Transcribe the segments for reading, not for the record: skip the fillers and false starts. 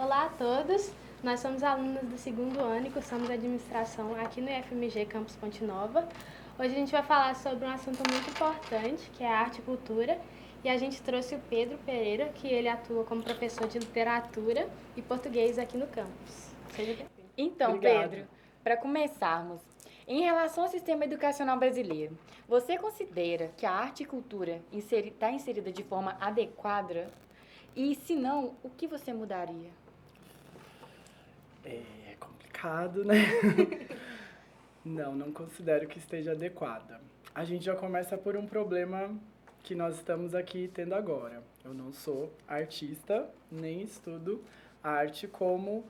Olá a todos, nós somos alunos do segundo ano e cursamos administração aqui no IFMG Campus Ponte Nova. Hoje a gente vai falar sobre um assunto muito importante, que é a arte e cultura, e a gente trouxe o Pedro Pereira, que ele atua como professor de literatura e português aqui no campus. Seja bem-vindo. Então, Obrigado. Pedro, para começarmos, em relação ao sistema educacional brasileiro, você considera que a arte e cultura está inserida de forma adequada? E, se não, o que você mudaria? É complicado, né? Não considero que esteja adequada. A gente já começa por um problema que nós estamos aqui tendo agora. Eu não sou artista, nem estudo arte como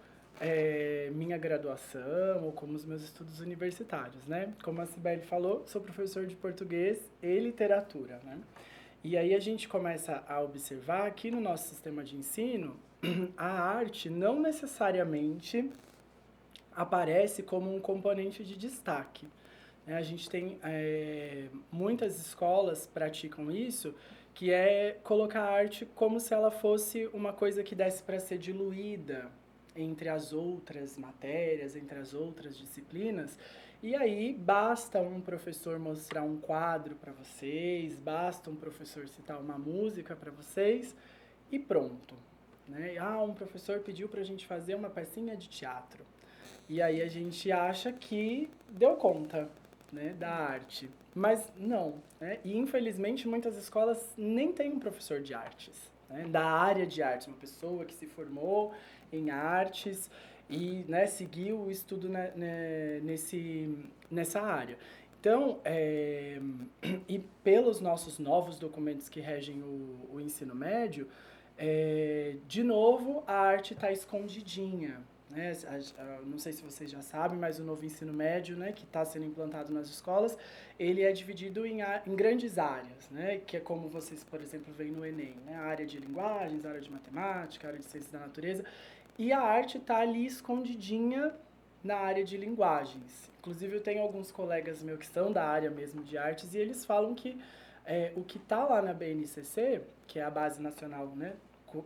minha graduação ou como os meus estudos universitários, né? Como a Cibele falou, sou professor de português e literatura, né? E aí a gente começa a observar que no nosso sistema de ensino, a arte não necessariamente aparece como um componente de destaque. A gente tem muitas escolas praticam isso, que é colocar a arte como se ela fosse uma coisa que desse para ser diluída entre as outras matérias, entre as outras disciplinas. E aí basta um professor mostrar um quadro para vocês, basta um professor citar uma música para vocês e pronto. Né? Um professor pediu para a gente fazer uma pecinha de teatro. E aí a gente acha que deu conta, né, da arte. Mas não. Né? E infelizmente muitas escolas nem têm um professor de artes, né, da área de artes, uma pessoa que se formou em artes e, né, seguiu o estudo nessa área. Então, e pelos nossos novos documentos que regem o ensino médio, de novo, a arte está escondidinha. Né? Não sei se vocês já sabem, mas o novo ensino médio, né, que está sendo implantado nas escolas, ele é dividido em grandes áreas, né, que é como vocês, por exemplo, veem no Enem, né, a área de linguagens, a área de matemática, a área de ciências da natureza, e a arte está ali escondidinha na área de linguagens. Inclusive, eu tenho alguns colegas meus que são da área mesmo de artes, e eles falam que o que está lá na BNCC, que é a Base Nacional, né,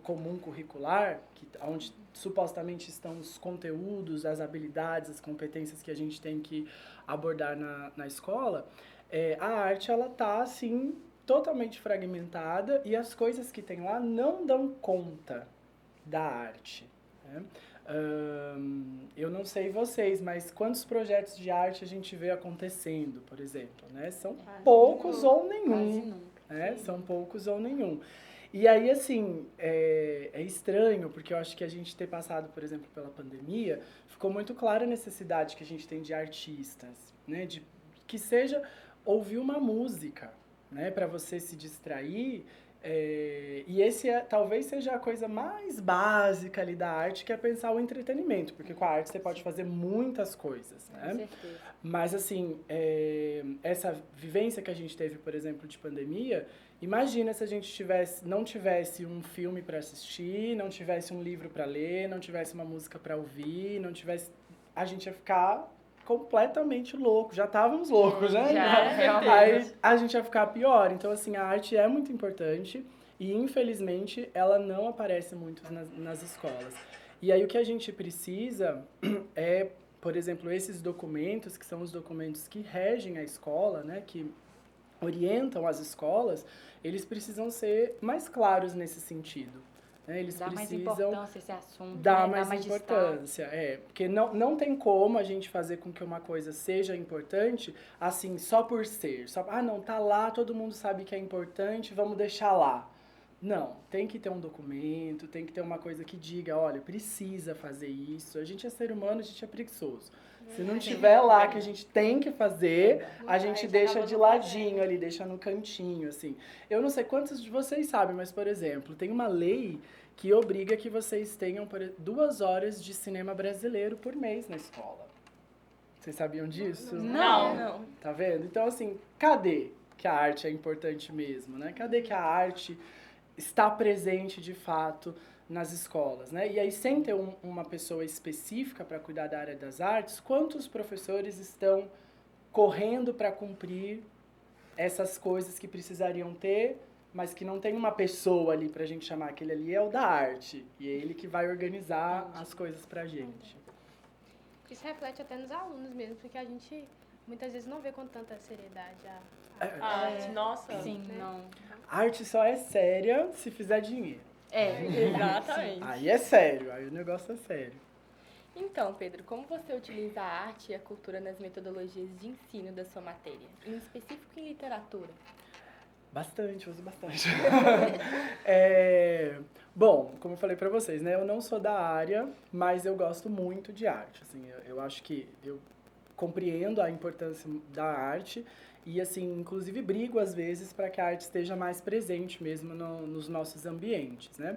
Comum Curricular, onde supostamente estão os conteúdos, as habilidades, as competências que a gente tem que abordar na escola, a arte ela está assim totalmente fragmentada e as coisas que tem lá não dão conta da arte. Né? Eu não sei vocês, mas quantos projetos de arte a gente vê acontecendo, por exemplo, né? São poucos ou nenhum. Né? São poucos ou nenhum. E aí, assim, é estranho, porque eu acho que a gente ter passado, por exemplo, pela pandemia, ficou muito clara a necessidade que a gente tem de artistas, né? De que seja ouvir uma música, né? Para você se distrair. E esse talvez seja a coisa mais básica ali da arte, que é pensar o entretenimento, porque com a arte você pode fazer muitas coisas, né? Com certeza. Mas, assim, essa vivência que a gente teve, por exemplo, de pandemia, imagina se a gente não tivesse um filme para assistir, não tivesse um livro para ler, não tivesse uma música para ouvir, não tivesse... A gente ia ficar completamente louco. Já estávamos loucos, né? Já, realmente. Aí a gente ia ficar pior. Então, assim, a arte é muito importante e, infelizmente, ela não aparece muito nas escolas. E aí o que a gente precisa é, por exemplo, esses documentos, que são os documentos que regem a escola, né, que orientam as escolas, eles precisam ser mais claros nesse sentido. Né? Eles Dá mais precisam importância a esse assunto, dar né? mais importância. Porque não tem como a gente fazer com que uma coisa seja importante assim, só por ser. Não, tá lá, todo mundo sabe que é importante, vamos deixar lá. Não, tem que ter um documento, tem que ter uma coisa que diga, olha, precisa fazer isso. A gente é ser humano, a gente é preguiçoso. Se não tiver lá que a gente tem que fazer, a gente deixa de ladinho ali, deixa no cantinho, assim. Eu não sei quantos de vocês sabem, mas, por exemplo, tem uma lei que obriga que vocês tenham 2 horas de cinema brasileiro por mês na escola. Vocês sabiam disso? Não. Tá vendo? Então, assim, cadê que a arte é importante mesmo, né? Cadê que a arte está presente, de fato, nas escolas, né? E aí, sem ter uma pessoa específica para cuidar da área das artes, quantos professores estão correndo para cumprir essas coisas que precisariam ter mas que não tem uma pessoa ali pra gente chamar, aquele ali é o da arte. E é ele que vai organizar as coisas pra gente. Isso reflete até nos alunos mesmo, porque a gente muitas vezes não vê com tanta seriedade a Arte, nossa. Sim, né? não. A arte só é séria se fizer dinheiro. Exatamente. Aí é sério, aí o negócio é sério. Então, Pedro, como você utiliza a arte e a cultura nas metodologias de ensino da sua matéria, em específico em literatura? Bastante, uso bastante. Bom, como eu falei pra vocês, né? Eu não sou da área, mas eu gosto muito de arte. Assim, eu acho que eu compreendo a importância da arte e, assim, inclusive brigo às vezes para que a arte esteja mais presente mesmo nos nossos ambientes, né?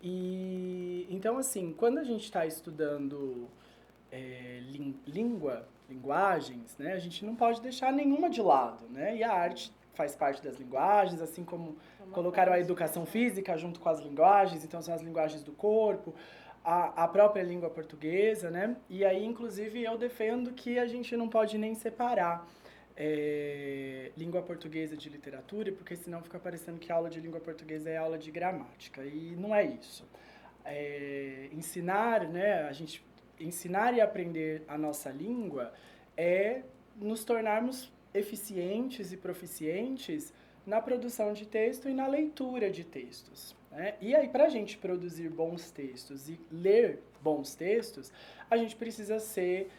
E então, assim, quando a gente está estudando linguagens, né? A gente não pode deixar nenhuma de lado, né? E a arte faz parte das linguagens, assim como colocaram a educação física junto com as linguagens, então são as linguagens do corpo, a própria língua portuguesa, né? E aí, inclusive, eu defendo que a gente não pode nem separar língua portuguesa de literatura, porque senão fica parecendo que a aula de língua portuguesa é aula de gramática, e não é isso. Ensinar, né? A gente ensinar e aprender a nossa língua é nos tornarmos eficientes e proficientes na produção de texto e na leitura de textos, né? E aí, para a gente produzir bons textos e ler bons textos, a gente precisa ser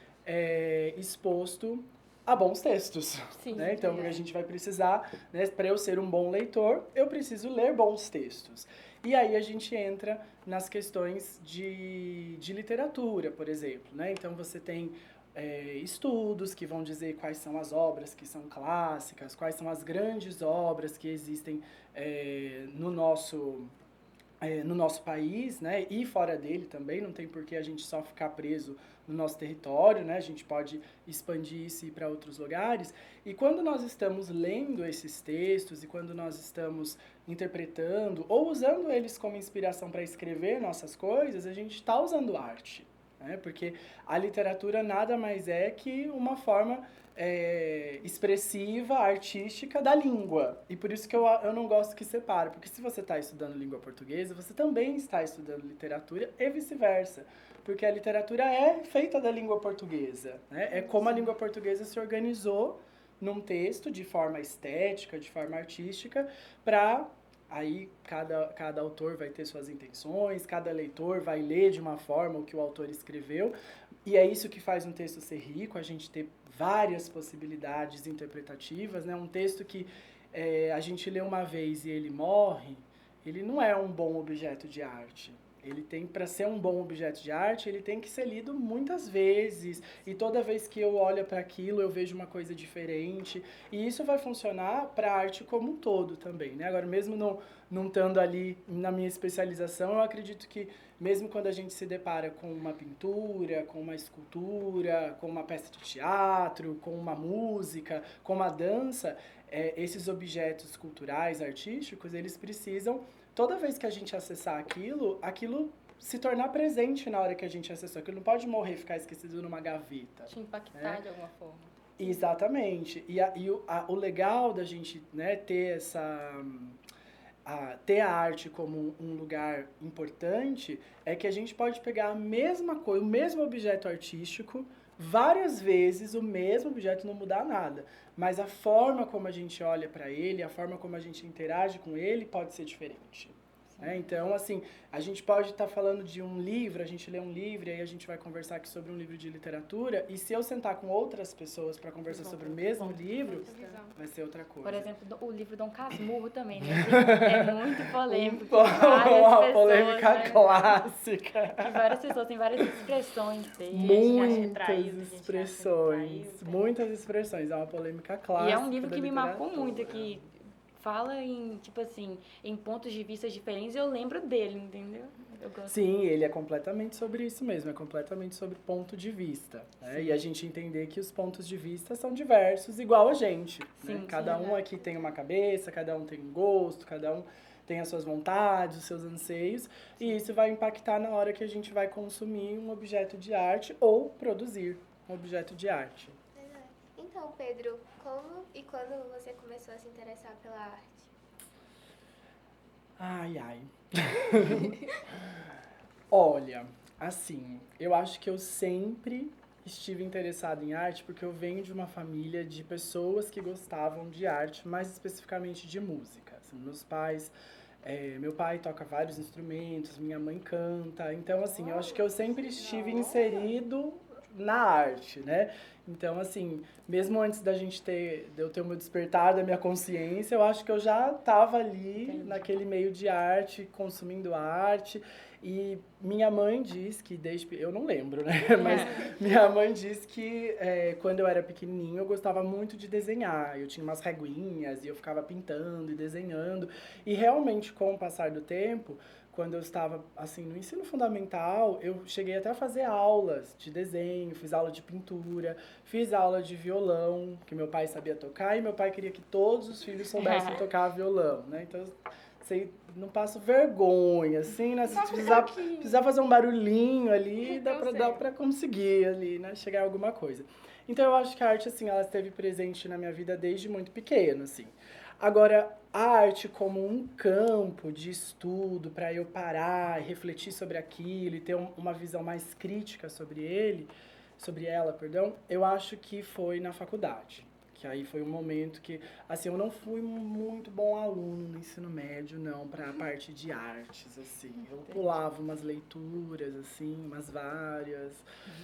exposto a bons textos. Sim, né? Então, a gente vai precisar, né, para eu ser um bom leitor, eu preciso ler bons textos. E aí a gente entra nas questões de literatura, por exemplo, né? Então, você tem estudos que vão dizer quais são as obras que são clássicas, quais são as grandes obras que existem no nosso país, né, e fora dele também. Não tem por que a gente só ficar preso no nosso território, né? A gente pode expandir isso e ir para outros lugares. E quando nós estamos lendo esses textos e quando nós estamos interpretando ou usando eles como inspiração para escrever nossas coisas, a gente está usando arte. Porque a literatura nada mais é que uma forma expressiva, artística da língua. E por isso que eu não gosto que separe, porque se você está estudando língua portuguesa, você também está estudando literatura e vice-versa. Porque a literatura é feita da língua portuguesa, né? É como a língua portuguesa se organizou num texto de forma estética, de forma artística, para... Aí cada autor vai ter suas intenções, cada leitor vai ler de uma forma o que o autor escreveu, e é isso que faz um texto ser rico, a gente ter várias possibilidades interpretativas, né? Um texto que a gente lê uma vez e ele morre, ele não é um bom objeto de arte. Ele tem, para ser um bom objeto de arte, ele tem que ser lido muitas vezes. E toda vez que eu olho para aquilo, eu vejo uma coisa diferente. E isso vai funcionar para a arte como um todo também, né? Agora, mesmo não estando ali na minha especialização, eu acredito que mesmo quando a gente se depara com uma pintura, com uma escultura, com uma peça de teatro, com uma música, com uma dança, esses objetos culturais, artísticos, eles precisam... Toda vez que a gente acessar aquilo se tornar presente na hora que a gente acessou. Aquilo não pode morrer, ficar esquecido numa gaveta. Te impactar de alguma forma. Exatamente. E o legal da gente, né, ter ter a arte como um lugar importante é que a gente pode pegar a mesma coisa, o mesmo objeto artístico, várias vezes o mesmo objeto, não mudar nada. Mas a forma como a gente olha para ele, a forma como a gente interage com ele pode ser diferente. Então, assim, a gente pode estar falando de um livro, a gente lê um livro e aí a gente vai conversar aqui sobre um livro de literatura, e se eu sentar com outras pessoas para conversar sobre o mesmo livro, vai ser outra coisa. Por exemplo, o livro Dom Casmurro também, né? É muito polêmico. Uma polêmica clássica. Que várias pessoas têm várias expressões dele. Muitas expressões. É uma polêmica clássica. E é um livro que me marcou muito, que fala em, tipo assim, em pontos de vista diferentes, eu lembro dele, entendeu? Eu gosto. Sim, ele é completamente sobre isso mesmo, é completamente sobre ponto de vista, né? E a gente entender que os pontos de vista são diversos, igual a gente, sim, né? Cada um aqui tem uma cabeça, cada um tem um gosto, cada um tem as suas vontades, os seus anseios, e isso vai impactar na hora que a gente vai consumir um objeto de arte ou produzir um objeto de arte. Então, Pedro, como e quando você começou a se interessar pela arte? Ai, ai. Olha, assim, eu acho que eu sempre estive interessado em arte porque eu venho de uma família de pessoas que gostavam de arte, mais especificamente de música. Assim, meus pais, meu pai toca vários instrumentos, minha mãe canta. Então, assim, eu acho que eu sempre estive inserido na arte, né? Então, assim, mesmo antes de eu ter o meu despertar da minha consciência, eu acho que eu já estava ali naquele meio de arte, consumindo arte. E minha mãe diz que eu não lembro, né? Mas minha mãe diz que quando eu era pequenininho eu gostava muito de desenhar. Eu tinha umas reguinhas e eu ficava pintando e desenhando. E realmente, com o passar do tempo, quando eu estava assim no ensino fundamental, eu cheguei até a fazer aulas de desenho, fiz aula de pintura, fiz aula de violão, que meu pai sabia tocar e meu pai queria que todos os filhos soubessem tocar violão, né? Então, sei, não passo vergonha, assim, né? Se precisar fazer um barulhinho ali, dá pra conseguir ali, né? Chegar a alguma coisa. Então, eu acho que a arte, assim, ela esteve presente na minha vida desde muito pequeno, assim. Agora, a arte como um campo de estudo para eu parar e refletir sobre aquilo e ter uma visão mais crítica sobre ela, perdão, eu acho que foi na faculdade. Que aí foi um momento que, assim, eu não fui muito bom aluno no ensino médio, não, para a parte de artes, assim. Eu pulava umas leituras, assim, umas várias.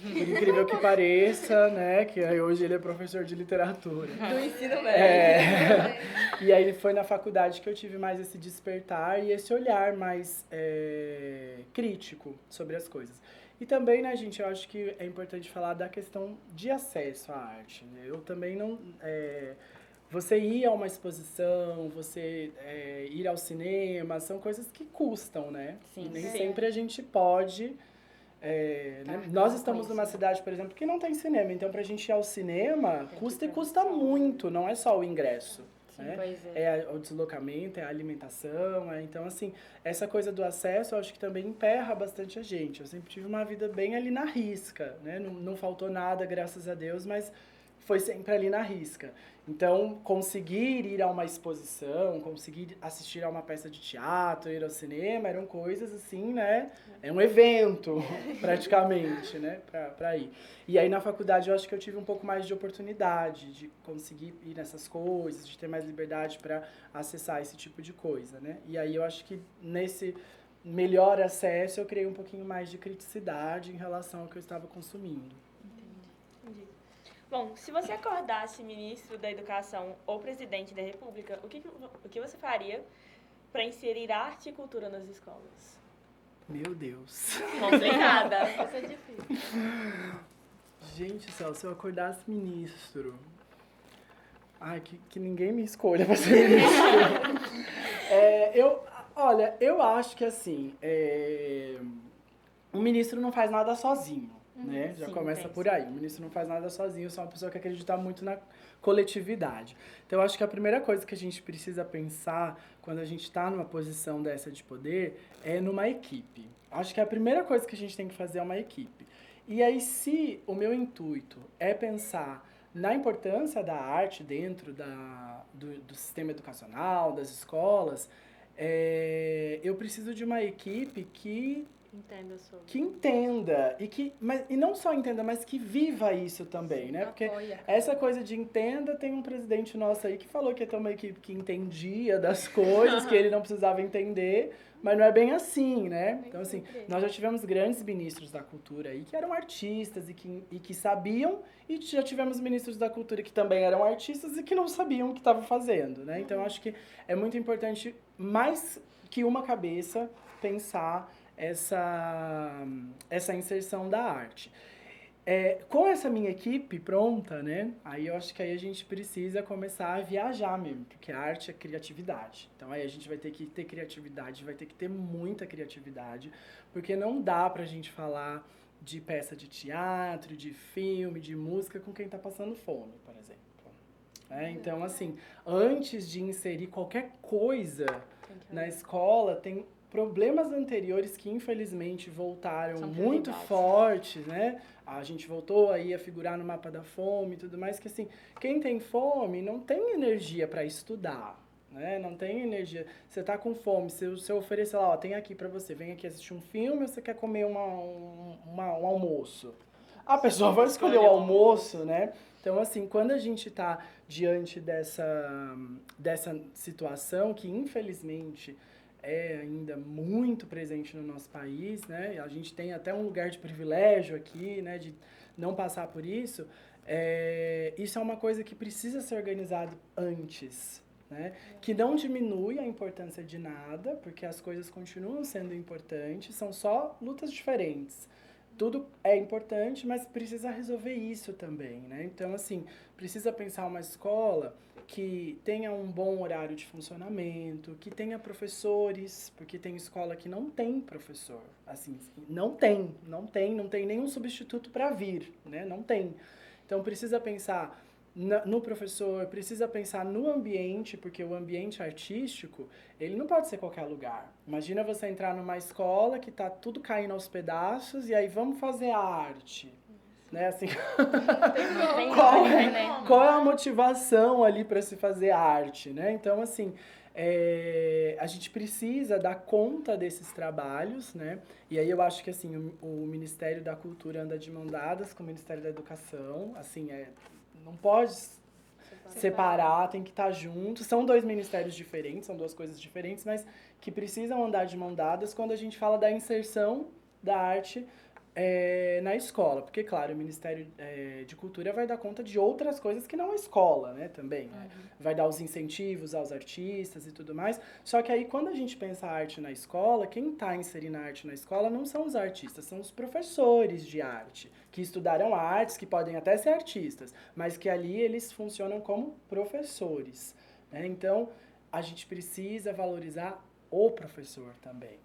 Por incrível que pareça, né, que aí hoje ele é professor de literatura. Do ensino médio. E aí foi na faculdade que eu tive mais esse despertar e esse olhar mais crítico sobre as coisas. E também, né, gente, eu acho que é importante falar da questão de acesso à arte, né? Eu também não... você ir a uma exposição, você ir ao cinema, são coisas que custam, né? Sim, e nem sim. sempre a gente pode... né? Nós estamos numa cidade, por exemplo, que não tem cinema. Então, pra gente ir ao cinema, custa muito, não é só o ingresso. Sim, Né? pois É o deslocamento, é a alimentação. Então, assim, essa coisa do acesso, eu acho que também emperra bastante a gente. Eu sempre tive uma vida bem ali na risca, né? Não faltou nada, graças a Deus, mas foi sempre ali na risca. Então, conseguir ir a uma exposição, conseguir assistir a uma peça de teatro, ir ao cinema, eram coisas assim, né? É um evento, praticamente, né? Pra ir. E aí, na faculdade, eu acho que eu tive um pouco mais de oportunidade de conseguir ir nessas coisas, de ter mais liberdade para acessar esse tipo de coisa, né? E aí, eu acho que nesse melhor acesso, eu criei um pouquinho mais de criticidade em relação ao que eu estava consumindo. Entendi. Bom, se você acordasse ministro da Educação ou presidente da República, o que você faria para inserir arte e cultura nas escolas? Meu Deus. Complicada. Isso é difícil. Gente do céu, se eu acordasse ministro... Ai, que ninguém me escolha para ser ministro. Olha, eu acho que assim, o ministro não faz nada sozinho, né? Já sim, começa tem por isso. aí. O ministro não faz nada sozinho, eu sou uma pessoa que acredita muito na coletividade. Então, eu acho que a primeira coisa que a gente precisa pensar quando a gente está numa posição dessa de poder é numa equipe. Acho que a primeira coisa que a gente tem que fazer é uma equipe. E aí, se o meu intuito é pensar na importância da arte dentro do sistema educacional, das escolas, eu preciso de uma equipe que Entenda sobre. entenda e não só entenda, mas que viva isso também, né? Porque essa coisa de entenda, tem um presidente nosso aí que falou que ia ter uma equipe que entendia das coisas, que ele não precisava entender, mas não é bem assim, né? Então, assim, nós já tivemos grandes ministros da cultura aí que eram artistas e que sabiam, e já tivemos ministros da cultura que também eram artistas e que não sabiam o que estavam fazendo, né? Então, acho que é muito importante, mais que uma cabeça, pensar essa inserção da arte. Com essa minha equipe pronta, né? Aí eu acho que aí a gente precisa começar a viajar mesmo, porque a arte é criatividade. Então aí a gente vai ter que ter criatividade, vai ter que ter muita criatividade, porque não dá pra gente falar de peça de teatro, de filme, de música com quem tá passando fome, por exemplo. Então, assim, antes de inserir qualquer coisa na escola, tem problemas anteriores que, infelizmente, voltaram muito fortes, né? A gente voltou aí a figurar no mapa da fome e tudo mais, que, assim, quem tem fome não tem energia para estudar, né? Não tem energia. Você tá com fome, se eu oferecer lá, ó, tem aqui pra você, vem aqui assistir um filme ou você quer comer um almoço? A pessoa vai escolher o almoço, né? Então, assim, quando a gente tá diante dessa situação que, infelizmente, é ainda muito presente no nosso país, né? A gente tem até um lugar de privilégio aqui, né? De não passar por isso. Isso é uma coisa que precisa ser organizado antes, né? Que não diminui a importância de nada, porque as coisas continuam sendo importantes, são só lutas diferentes. Tudo é importante, mas precisa resolver isso também, né? Então, assim, precisa pensar uma escola que tenha um bom horário de funcionamento, que tenha professores, porque tem escola que não tem professor, assim, não tem nenhum substituto para vir, né? Não tem. Então, precisa pensar no professor, precisa pensar no ambiente, porque o ambiente artístico, ele não pode ser qualquer lugar. Imagina você entrar numa escola que tá tudo caindo aos pedaços e aí vamos fazer arte, né? Assim, qual é a motivação ali para se fazer arte, né? Então, assim, a gente precisa dar conta desses trabalhos, né? E aí eu acho que, assim, o Ministério da Cultura anda de mão dadas com o Ministério da Educação, assim, não pode separar, tem que estar junto. São dois ministérios diferentes, são duas coisas diferentes, mas que precisam andar de mão dadas quando a gente fala da inserção da arte na escola. Porque, claro, o Ministério de Cultura vai dar conta de outras coisas que não a escola, né, também. Né? Vai dar os incentivos aos artistas e tudo mais. Só que aí, quando a gente pensa a arte na escola, quem está inserindo a arte na escola não são os artistas, são os professores de arte, que estudaram artes, que podem até ser artistas, mas que ali eles funcionam como professores. Né? Então, a gente precisa valorizar o professor também.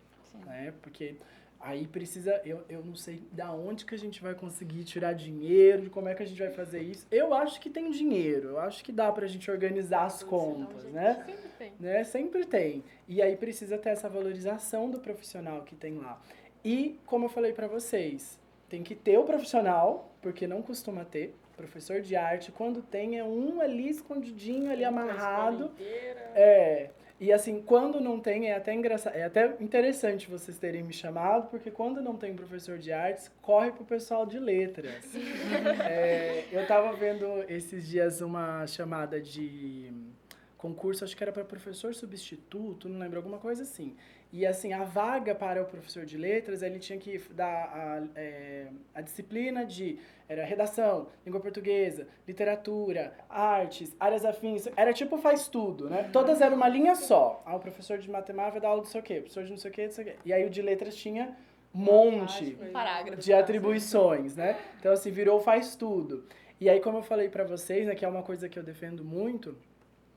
Né? Porque aí precisa, eu não sei da onde que a gente vai conseguir tirar dinheiro, de como é que a gente vai fazer isso. Eu acho que tem dinheiro, eu acho que dá pra gente organizar as contas, né? Sempre tem. Né? Sempre tem. E aí precisa ter essa valorização do profissional que tem lá. E, como eu falei pra vocês, tem que ter o profissional, porque não costuma ter. Professor de arte, quando tem, é um ali escondidinho, ali amarrado. E assim, quando não tem, é até engraçado, é até interessante vocês terem me chamado, porque quando não tem professor de artes, corre pro pessoal de letras. Eu tava vendo esses dias uma chamada de concurso, acho que era para professor substituto, não lembro, alguma coisa assim. E assim, a vaga para o professor de letras, ele tinha que dar a disciplina era redação, língua portuguesa, literatura, artes, áreas afins, era tipo faz tudo, né? Todas eram uma linha só. O professor de matemática vai dar aula de não sei o quê, o professor de não sei o quê, não sei o quê. E aí o de letras tinha um monte de atribuições, né? Então assim, virou faz tudo. E aí, como eu falei para vocês, né, que é uma coisa que eu defendo muito,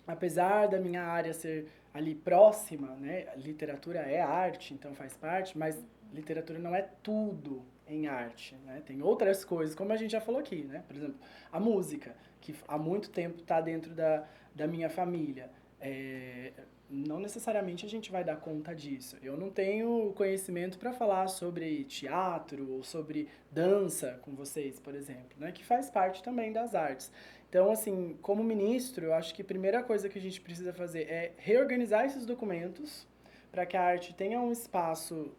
apesar da minha área ser ali próxima, né, literatura é arte, então faz parte, mas literatura não é tudo em arte, né? Tem outras coisas, como a gente já falou aqui, né? Por exemplo, a música, que há muito tempo está dentro da minha família. Não necessariamente a gente vai dar conta disso. Eu não tenho conhecimento para falar sobre teatro ou sobre dança com vocês, por exemplo, né? Que faz parte também das artes. Então, assim, como ministro, eu acho que a primeira coisa que a gente precisa fazer é reorganizar esses documentos para que a arte tenha um espaço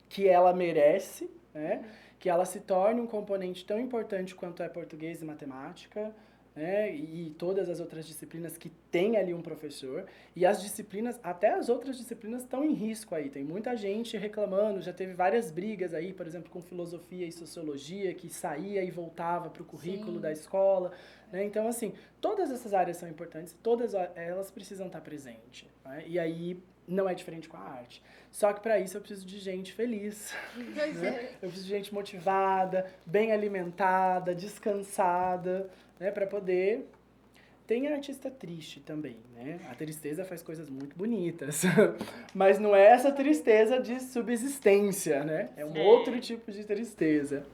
que ela merece, né? Que ela se torne um componente tão importante quanto é português e matemática, né? E todas as outras disciplinas que tem ali um professor. E as disciplinas, até as outras disciplinas estão em risco aí. Tem muita gente reclamando, já teve várias brigas aí, por exemplo, com filosofia e sociologia, que saía e voltava para o currículo da escola. Né? Então, assim, todas essas áreas são importantes, todas elas precisam estar presentes. Né? E aí não é diferente com a arte. Só que para isso eu preciso de gente feliz. Né? Eu preciso de gente motivada, bem alimentada, descansada, né? Para poder... Tem artista triste também, né? A tristeza faz coisas muito bonitas. Mas não é essa tristeza de subsistência, né? É um outro tipo de tristeza.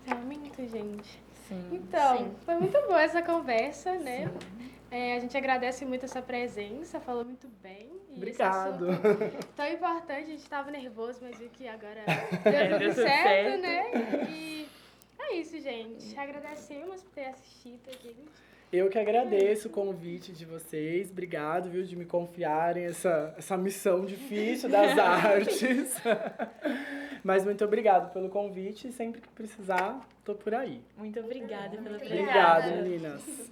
Realmente, gente. Sim. Então, foi muito boa essa conversa, né? A gente agradece muito a sua presença, falou muito bem. Obrigado. Tão importante, a gente estava nervoso, mas viu que agora deu tudo certo, né? E é isso, gente. Agradecemos por ter assistido a gente. Eu que agradeço o convite de vocês. Obrigado, viu, de me confiarem essa missão difícil das artes. Mas muito obrigado pelo convite e sempre que precisar, tô por aí. Muito obrigada pela Obrigado, meninas.